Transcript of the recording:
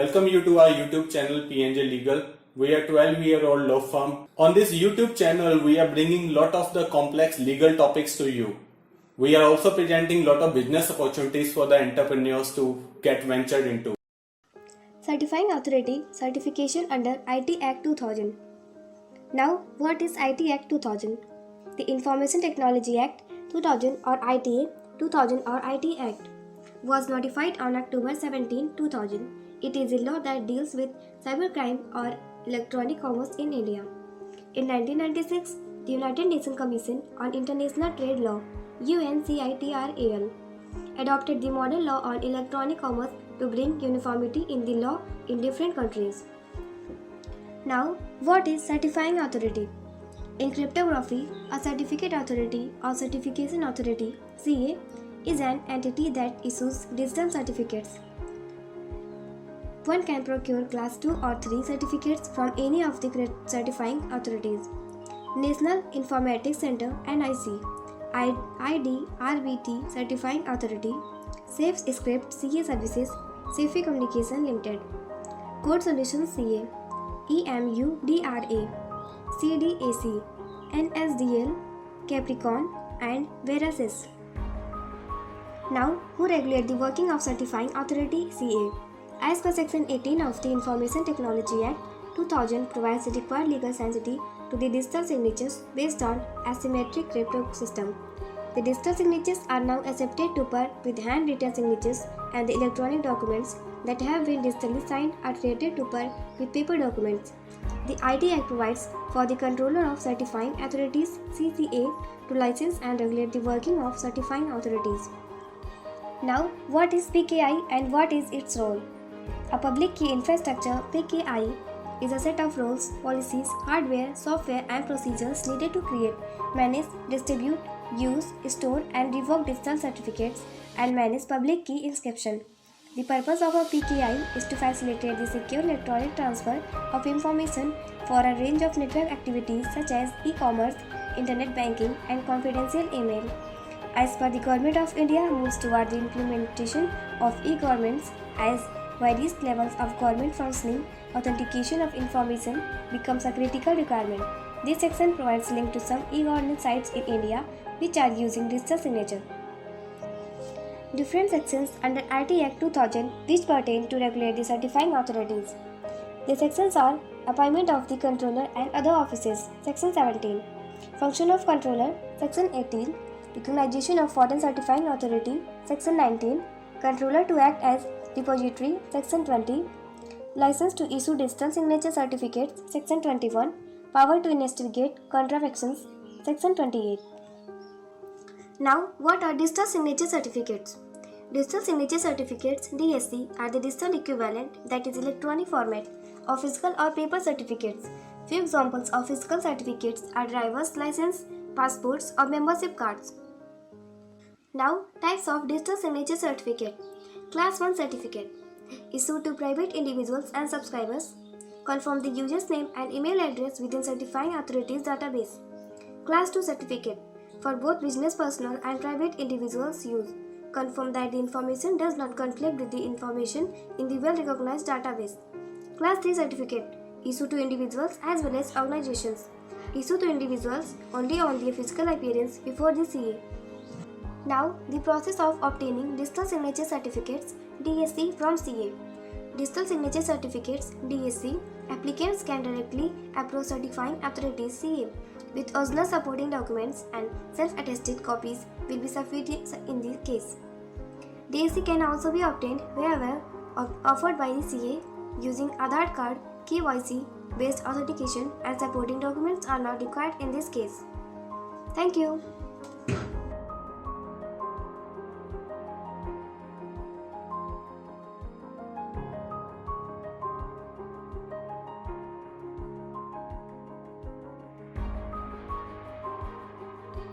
Welcome you to our YouTube channel PNJ Legal. We are 12-year-old law firm. On this YouTube channel, we are bringing lot of the complex legal topics to you. We are also presenting lot of business opportunities for the entrepreneurs to get ventured into. Certifying Authority Certification under IT Act 2000. Now, what is IT Act 2000? The Information Technology Act 2000 or ITA 2000 or IT Act was notified on October 17, 2000. It is a law that deals with cybercrime or electronic commerce in India. In 1996, the United Nations Commission on International Trade Law UNCITRAL adopted the model law on electronic commerce to bring uniformity in the law in different countries. Now, what is certifying authority? In cryptography, a certificate authority or certification authority (CA) is an entity that issues digital certificates. One can procure class 2 or 3 certificates from any of the certifying authorities. National Informatics Center (NIC), IDRBT Certifying Authority, SafeScript CA Services, Safi Communication Limited, Code Solutions CA, EMUDRA, CDAC, NSDL, Capricorn, and Verasys. Now, who regulate the working of Certifying Authority CA? As per Section 18 of the Information Technology Act 2000 provides the required legal sanctity to the digital signatures based on asymmetric crypto system. The digital signatures are now accepted to par with handwritten signatures, and the electronic documents that have been digitally signed are treated to par with paper documents. The IT Act provides for the Controller of Certifying Authorities (CCA) to license and regulate the working of certifying authorities. Now, what is PKI and what is its role? A public key infrastructure (PKI) is a set of rules, policies, hardware, software, and procedures needed to create, manage, distribute, use, store, and revoke digital certificates and manage public key inscription. The purpose of a PKI is to facilitate the secure electronic transfer of information for a range of network activities such as e-commerce, internet banking, and confidential email. As per the Government of India moves toward the implementation of e-governments as various levels of government functioning, authentication of information becomes a critical requirement. This section provides link to some e-governance sites in India which are using digital signature. Different sections under IT Act 2000 which pertain to regulate the certifying authorities. The sections are Appointment of the Controller and Other Offices, Section 17. Function of Controller, Section 18. Recognition of Foreign Certifying Authority, Section 19. Controller to act as Depository, Section 20. License to issue digital signature certificates, Section 21. Power to investigate contraventions, Section 28. Now, what are digital signature certificates? Digital signature certificates (DSC) are the digital equivalent, that is electronic format, of physical or paper certificates. Few examples of physical certificates are driver's license, passports, or membership cards. Now, types of digital signature certificate. Class 1 certificate issued to private individuals and subscribers. Confirm the user's name and email address within certifying authorities database. Class 2 certificate for both business personnel and private individuals use. Confirm that the information does not conflict with the information in the well-recognized database. Class 3 certificate issued to individuals as well as organizations. Issued to individuals only on their physical appearance before the CA. Now, the process of obtaining digital signature certificates (DSC) from CA. Digital signature certificates (DSC) applicants can directly approach certifying authorities (CA) with original supporting documents, and self-attested copies will be sufficient in this case. DSC can also be obtained wherever offered by the CA using Aadhaar card, KYC based authentication, and supporting documents are not required in this case. Thank you.